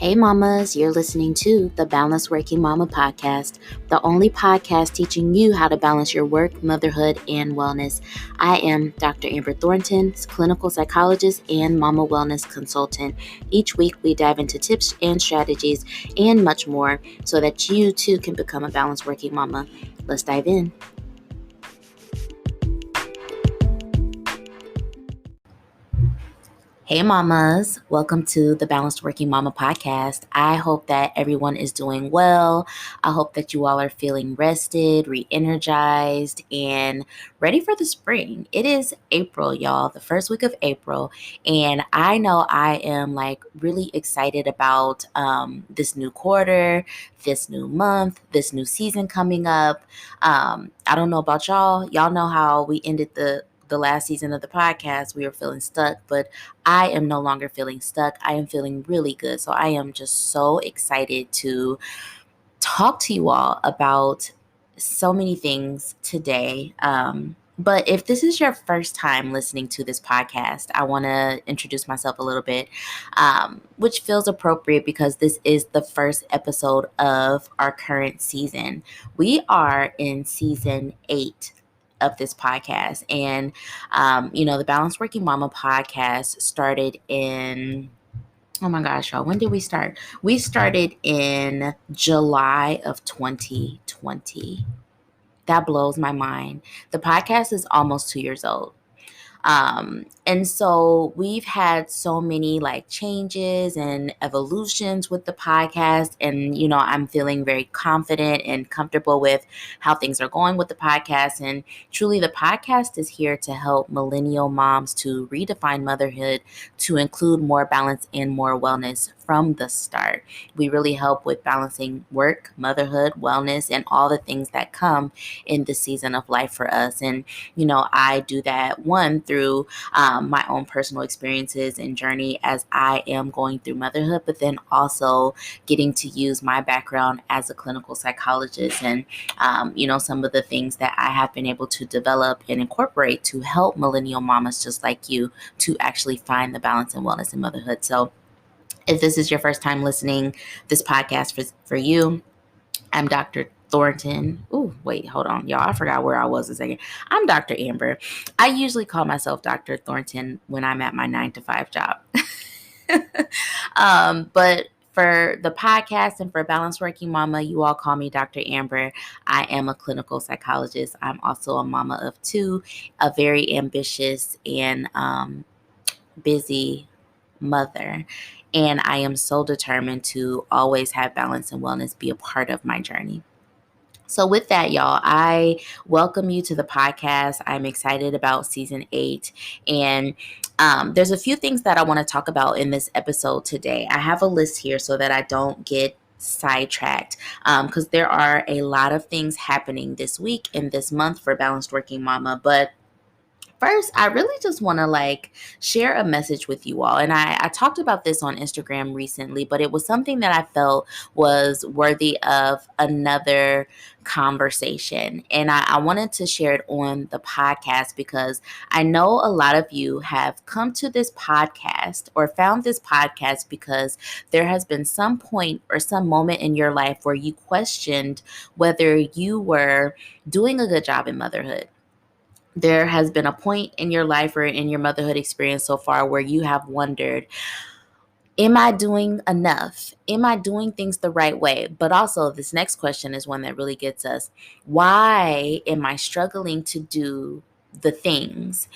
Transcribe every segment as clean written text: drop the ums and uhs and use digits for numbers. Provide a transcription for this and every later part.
Hey mamas, you're listening to the Balanced Working Mama podcast, the only podcast teaching you how to balance your work, motherhood, and wellness. I am Dr. Amber Thornton, clinical psychologist and mama wellness consultant. Each week we dive into tips and strategies and much more so that you too can become a balanced working mama. Let's dive in. Hey mamas, welcome to the Balanced Working Mama podcast. I hope that everyone is doing well. I hope that you all are feeling rested, re-energized, and ready for the spring. It is April, y'all, the first week of April, and I know I am really excited about this new quarter, this new month, this new season coming up. I don't know about y'all. Y'all know how we ended the last season of the podcast. We were feeling stuck, but I am no longer feeling stuck. I am feeling really good. So I am just so excited to talk to you all about so many things today. But if this is your first time listening to this podcast, I want to introduce myself a little bit, which feels appropriate because this is the first episode of our current season. We are in season 8 of this podcast. And, the Balanced Working Mama podcast started in, oh my gosh, y'all, when did we start? We started in July of 2020. That blows my mind. The podcast is almost 2 years old. And so we've had so many changes and evolutions with the podcast. And, I'm feeling very confident and comfortable with how things are going with the podcast. And truly the podcast is here to help millennial moms to redefine motherhood, to include more balance and more wellness from the start. We really help with balancing work, motherhood, wellness, and all the things that come in the season of life for us. And, I do that through my own personal experiences and journey as I am going through motherhood, but then also getting to use my background as a clinical psychologist and, some of the things that I have been able to develop and incorporate to help millennial mamas just like you to actually find the balance and wellness in motherhood. So if this is your first time listening, this podcast for you, I'm Dr. Thornton. Oh, wait, hold on, y'all. I forgot where I was a second. I'm Dr. Amber. I usually call myself Dr. Thornton when I'm at my 9-to-5 job. But for the podcast and for Balanced Working Mama, you all call me Dr. Amber. I am a clinical psychologist. I'm also a mama of 2, a very ambitious and busy mother. And I am so determined to always have balance and wellness be a part of my journey. So with that, y'all, I welcome you to the podcast. I'm excited about season 8. And there's a few things that I want to talk about in this episode today. I have a list here so that I don't get sidetracked because there are a lot of things happening this week and this month for Balanced Working Mama. But first, I really just want to share a message with you all. And I talked about this on Instagram recently, but it was something that I felt was worthy of another conversation. And I wanted to share it on the podcast because I know a lot of you have come to this podcast or found this podcast because there has been some point or some moment in your life where you questioned whether you were doing a good job in motherhood. There has been a point in your life or in your motherhood experience so far where you have wondered, am I doing enough? Am I doing things the right way? But also this next question is one that really gets us. Why am I struggling to do the things?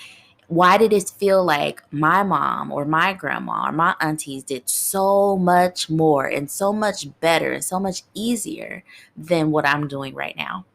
Why did it feel like my mom or my grandma or my aunties did so much more and so much better and so much easier than what I'm doing right now?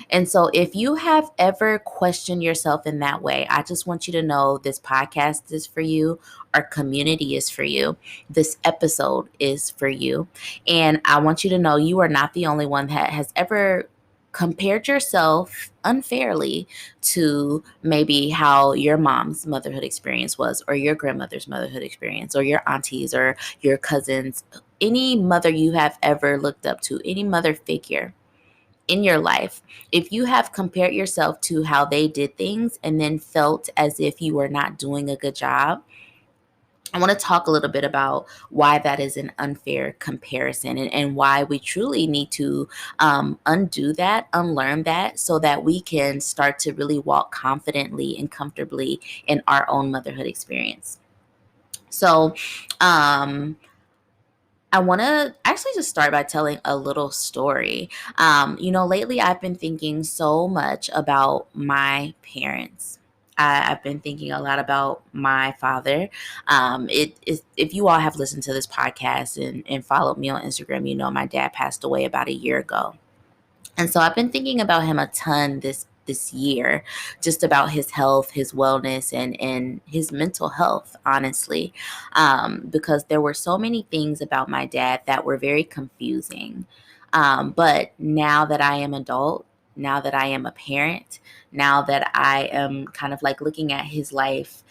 And so if you have ever questioned yourself in that way, I just want you to know this podcast is for you. Our community is for you. This episode is for you. And I want you to know you are not the only one that has ever compared yourself unfairly to maybe how your mom's motherhood experience was, or your grandmother's motherhood experience, or your aunties or your cousins, any mother you have ever looked up to, any mother figure in your life. If you have compared yourself to how they did things and then felt as if you were not doing a good job, I want to talk a little bit about why that is an unfair comparison, and why we truly need to undo that, unlearn that, so that we can start to really walk confidently and comfortably in our own motherhood experience. So, um, I want to actually just start by telling a little story. Lately I've been thinking so much about my parents. I've been thinking a lot about my father. It is, if you all have listened to this podcast and followed me on Instagram, you know my dad passed away about a year ago. And so I've been thinking about him a ton this year, just about his health, his wellness, and his mental health, honestly, because there were so many things about my dad that were very confusing. But now that I am adult, now that I am a parent, now that I am kind of like looking at his life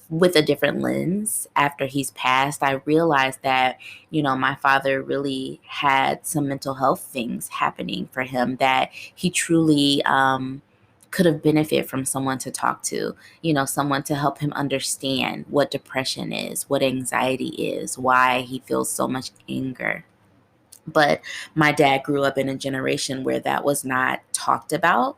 with a different lens after he's passed, I realized that, my father really had some mental health things happening for him that he truly could have benefited from someone to talk to, someone to help him understand what depression is, what anxiety is, why he feels so much anger. But my dad grew up in a generation where that was not talked about,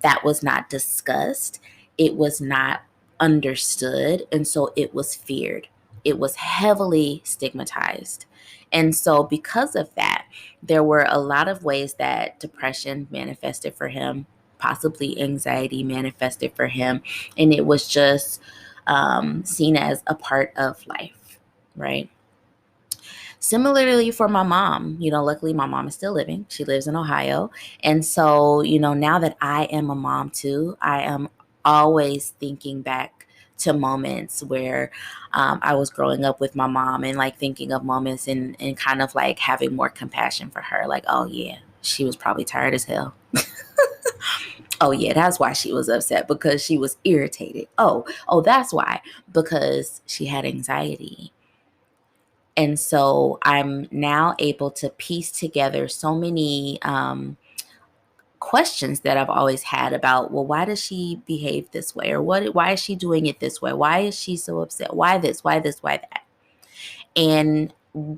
that was not discussed, it was not understood, and so it was feared. It was heavily stigmatized. And so, because of that, there were a lot of ways that depression manifested for him, possibly anxiety manifested for him, and it was just seen as a part of life, right? Similarly for my mom, luckily my mom is still living. She lives in Ohio. And so, now that I am a mom too, I am always thinking back to moments where I was growing up with my mom, and like thinking of moments and kind of like having more compassion for her. Like, oh yeah, she was probably tired as hell. Oh yeah, that's why she was upset, because she was irritated. Oh, that's why, because she had anxiety. And so I'm now able to piece together so many questions that I've always had about, well, why does she behave this way? Or why is she doing it this way? Why is she so upset? Why this? Why this? Why that? And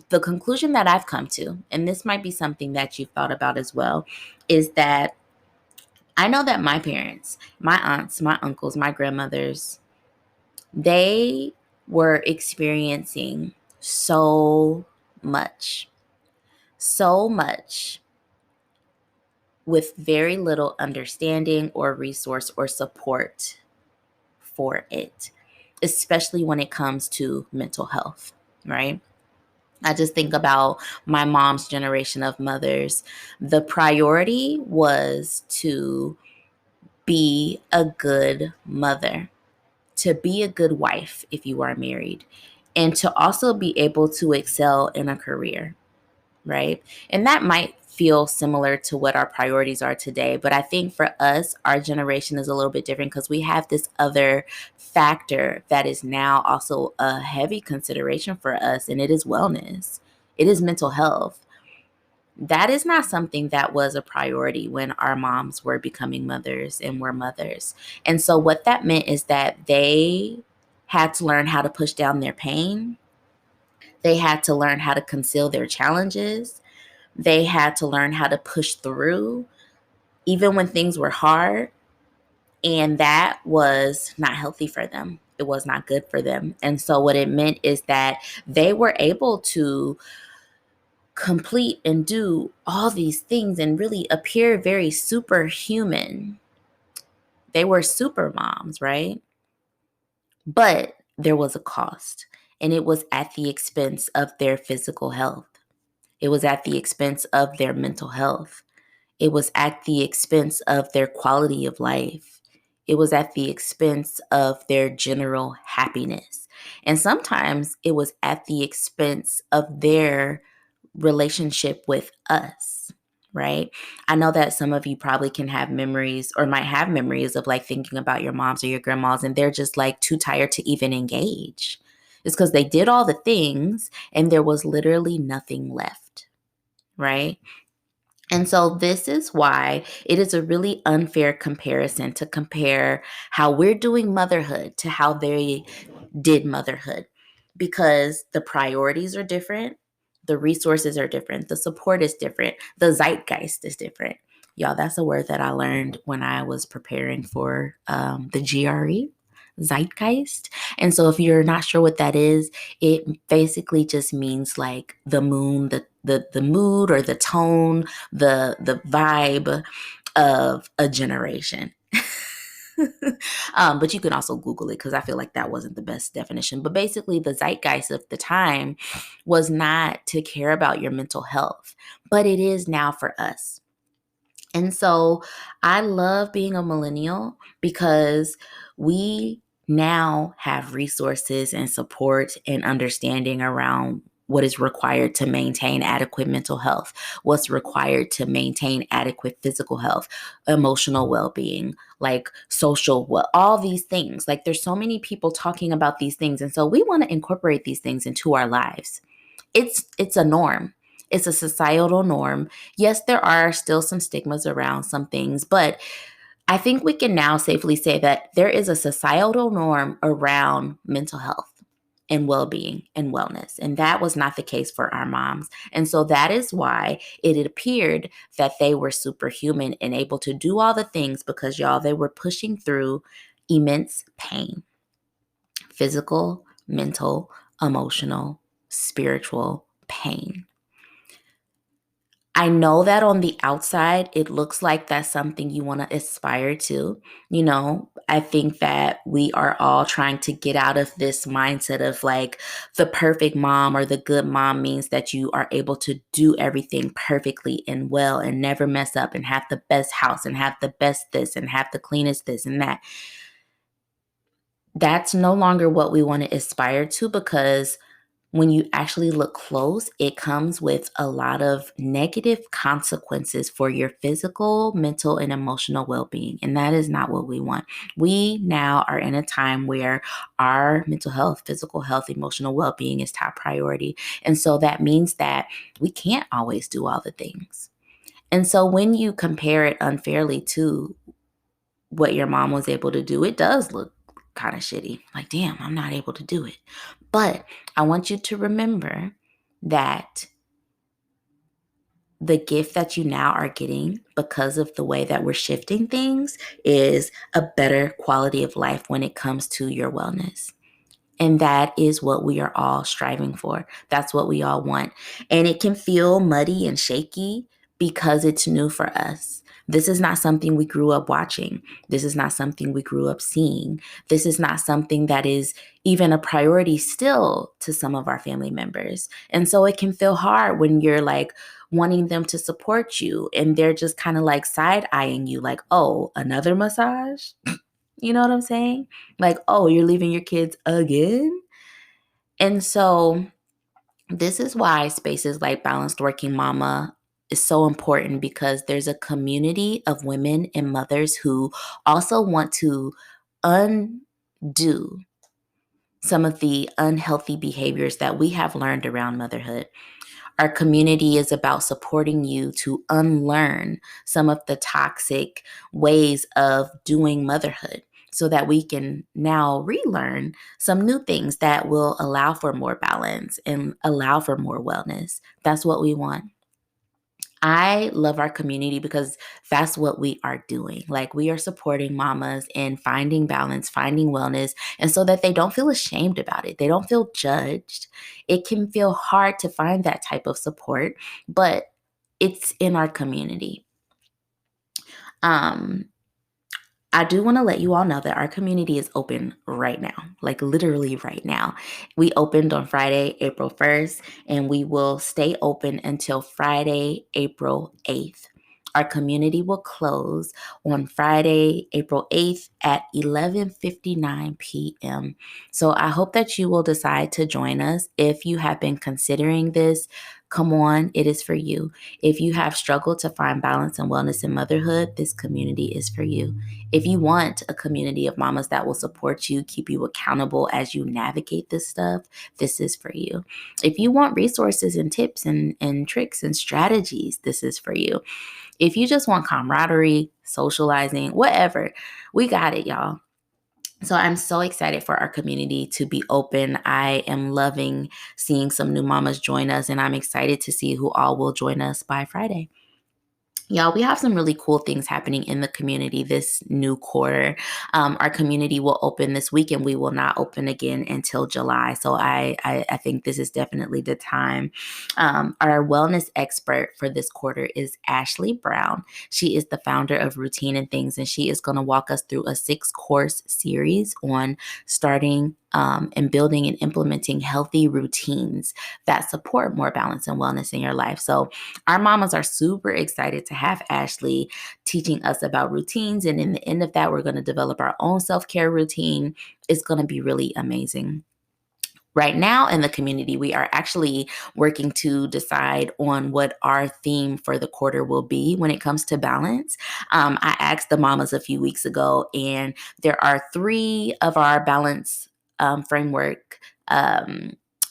the conclusion that I've come to, and this might be something that you've thought about as well, is that I know that my parents, my aunts, my uncles, my grandmothers, they were experiencing so much so much with very little understanding or resource or support for it, especially when it comes to mental health, right? I just think about my mom's generation of mothers. The priority was to be a good mother, to be a good wife if you are married, and to also be able to excel in a career, right? And that might feel similar to what our priorities are today. But I think for us, our generation is a little bit different, because we have this other factor that is now also a heavy consideration for us, and it is wellness, it is mental health. That is not something that was a priority when our moms were becoming mothers and were mothers. And so, what that meant is that they had to learn how to push down their pain. They had to learn how to conceal their challenges. They had to learn how to push through, even when things were hard. And that was not healthy for them. It was not good for them. And so, what it meant is that they were able to complete and do all these things and really appear very superhuman. They were super moms, right? But there was a cost, and it was at the expense of their physical health. It was at the expense of their mental health. It was at the expense of their quality of life. It was at the expense of their general happiness. And sometimes it was at the expense of their relationship with us, right? I know that some of you probably can have memories, or might have memories of like thinking about your moms or your grandmas, and they're just like too tired to even engage. It's because they did all the things and there was literally nothing left, right? And so this is why it is a really unfair comparison to compare how we're doing motherhood to how they did motherhood. because the priorities are different, the resources are different, the support is different, the zeitgeist is different. Y'all, that's a word that I learned when I was preparing for the GRE, zeitgeist. And so if you're not sure what that is, it basically just means like the moon, the mood or the tone, the vibe of a generation. But you can also Google it because I feel like that wasn't the best definition. But basically, the zeitgeist of the time was not to care about your mental health, but it is now for us. And so I love being a millennial because we now have resources and support and understanding around what is required to maintain adequate mental health, what's required to maintain adequate physical health, emotional well-being, like social well, all these things. Like there's so many people talking about these things. And so we want to incorporate these things into our lives. It's a norm. It's a societal norm. Yes, there are still some stigmas around some things, but I think we can now safely say that there is a societal norm around mental health and well-being and wellness. And that was not the case for our moms. And so that is why it appeared that they were superhuman and able to do all the things because y'all, they were pushing through immense pain, physical, mental, emotional, spiritual pain. I know that on the outside, it looks like that's something you want to aspire to. You know, I think that we are all trying to get out of this mindset of like the perfect mom or the good mom means that you are able to do everything perfectly and well and never mess up and have the best house and have the best this and have the cleanest this and that. That's no longer what we want to aspire to because when you actually look close, it comes with a lot of negative consequences for your physical, mental, and emotional well being. And that is not what we want. We now are in a time where our mental health, physical health, emotional well being is top priority. And so that means that we can't always do all the things. And so when you compare it unfairly to what your mom was able to do, it does look kind of shitty. Like, damn, I'm not able to do it. But I want you to remember that the gift that you now are getting because of the way that we're shifting things is a better quality of life when it comes to your wellness. And that is what we are all striving for. That's what we all want. And it can feel muddy and shaky because it's new for us. This is not something we grew up watching. This is not something we grew up seeing. This is not something that is even a priority still to some of our family members. And so it can feel hard when you're like wanting them to support you and they're just kind of like side eyeing you, like, oh, another massage? You know what I'm saying? Like, oh, you're leaving your kids again? And so this is why spaces like Balanced Working Mama is so important because there's a community of women and mothers who also want to undo some of the unhealthy behaviors that we have learned around motherhood. Our community is about supporting you to unlearn some of the toxic ways of doing motherhood so that we can now relearn some new things that will allow for more balance and allow for more wellness. That's what we want. I love our community because that's what we are doing. Like we are supporting mamas in finding balance, finding wellness, and so that they don't feel ashamed about it. They don't feel judged. It can feel hard to find that type of support, but it's in our community. Um, I do want to let you all know that our community is open right now, like literally right now. We opened on Friday, April 1st, and we will stay open until Friday, April 8th. Our community will close on Friday, April 8th at 11:59 p.m. So I hope that you will decide to join us. If you have been considering this, come on, it is for you. If you have struggled to find balance and wellness in motherhood, this community is for you. If you want a community of mamas that will support you, keep you accountable as you navigate this stuff, this is for you. If you want resources and tips and tricks and strategies, this is for you. If you just want camaraderie, socializing, whatever, we got it, y'all. So I'm so excited for our community to be open. I am loving seeing some new mamas join us, and I'm excited to see who all will join us by Friday. Y'all, we have some really cool things happening in the community this new quarter. Our community will open this week and we will not open again until July. So I think this is definitely the time. Our wellness expert for this quarter is Ashley Brown. She is the founder of Routine and Things, and she is going to walk us through a 6-course series on starting and building and implementing healthy routines that support more balance and wellness in your life. So our mamas are super excited to have Ashley teaching us about routines. And in the end of that, we're going to develop our own self-care routine. It's going to be really amazing. Right now in the community, we are actually working to decide on what our theme for the quarter will be when it comes to balance. I asked the mamas a few weeks ago, and there are 3 of our balance framework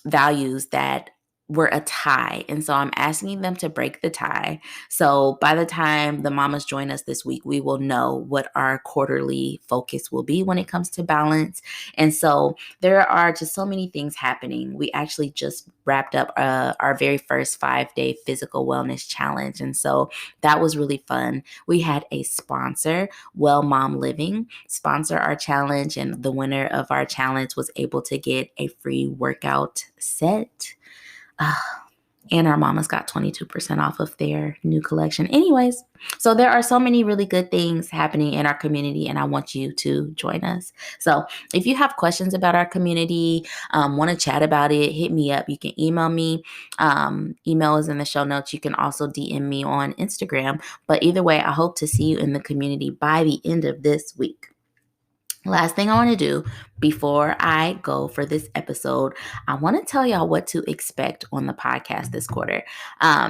values that were a tie. And so I'm asking them to break the tie. So by the time the mamas join us this week, we will know what our quarterly focus will be when it comes to balance. And so there are just so many things happening. We actually just wrapped up our very first 5-day physical wellness challenge. And so that was really fun. We had a sponsor, Well Mom Living, sponsor our challenge. And the winner of our challenge was able to get a free workout set. And our mamas got 22% off of their new collection. Anyways, so there are so many really good things happening in our community, and I want you to join us. So if you have questions about our community, want to chat about it, hit me up. You can email me. Email is in the show notes. You can also DM me on Instagram. But either way, I hope to see you in the community by the end of this week. Last thing I want to do before I go for this episode, I want to tell y'all what to expect on the podcast this quarter,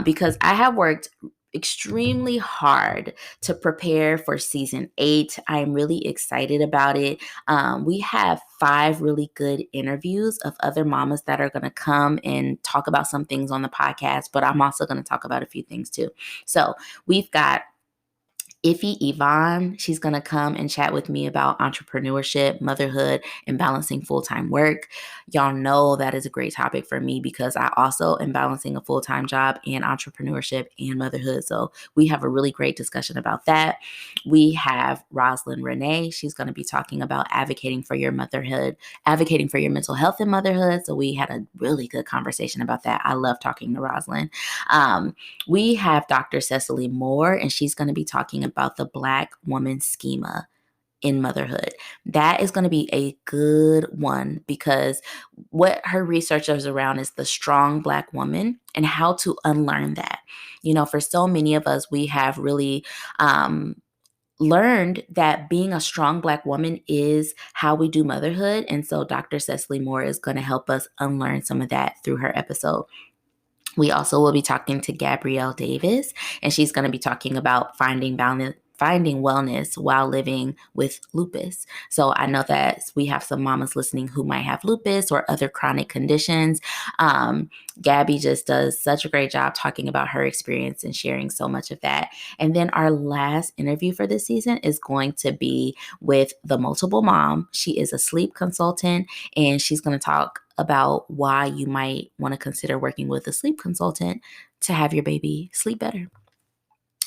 because I have worked extremely hard to prepare for season 8. I'm really excited about it. We have 5 really good interviews of other mamas that are going to come and talk about some things on the podcast, but I'm also going to talk about a few things too. So we've got Iffy Yvonne, she's going to come and chat with me about entrepreneurship, motherhood, and balancing full-time work. Y'all know that is a great topic for me because I also am balancing a full-time job and entrepreneurship and motherhood. So we have a really great discussion about that. We have Rosalind Renee. She's going to be talking about advocating for your motherhood, advocating for your mental health in motherhood. So we had a really good conversation about that. I love talking to Rosalind. We have Dr. Cecily Moore, and she's going to be talking about the Black woman schema in motherhood. That is going to be a good one because what her research is around is the strong Black woman and how to unlearn that. You know, for so many of us, we have really learned that being a strong Black woman is how we do motherhood. And so Dr. Cecily Moore is going to help us unlearn some of that through her episode. We also will be talking to Gabrielle Davis, and she's going to be talking about finding wellness while living with lupus. So I know that we have some mamas listening who might have lupus or other chronic conditions. Gabby just does such a great job talking about her experience and sharing so much of that. And then our last interview for this season is going to be with the multiple mom. She is a sleep consultant, and she's going to talk about why you might want to consider working with a sleep consultant to have your baby sleep better.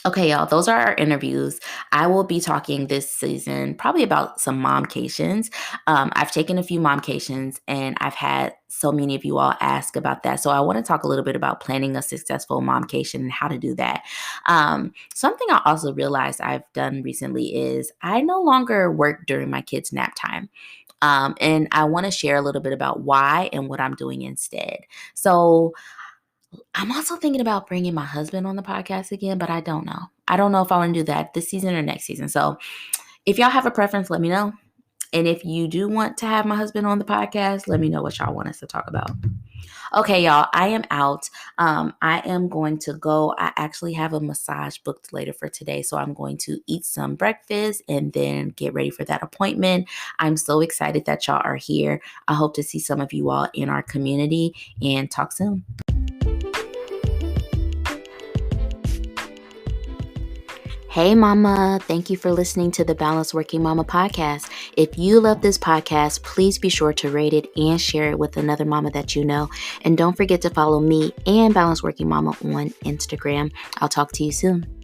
Okay, y'all, those are our interviews. I will be talking this season probably about some momcations. I've taken a few momcations, and I've had so many of you all ask about that. So I want to talk a little bit about planning a successful momcation and how to do that. Something I also realized I've done recently is I no longer work during my kids' nap time. And I want to share a little bit about why and what I'm doing instead. So I'm also thinking about bringing my husband on the podcast again, but I don't know. I don't know if I want to do that this season or next season. So if y'all have a preference, let me know. And if you do want to have my husband on the podcast, let me know what y'all want us to talk about. Okay, y'all, I am out. I am going to go. I actually have a massage booked later for today. So I'm going to eat some breakfast and then get ready for that appointment. I'm so excited that y'all are here. I hope to see some of you all in our community, and talk soon. Hey, Mama. Thank you for listening to the Balanced Working Mama podcast. If you love this podcast, please be sure to rate it and share it with another mama that you know. And don't forget to follow me and Balanced Working Mama on Instagram. I'll talk to you soon.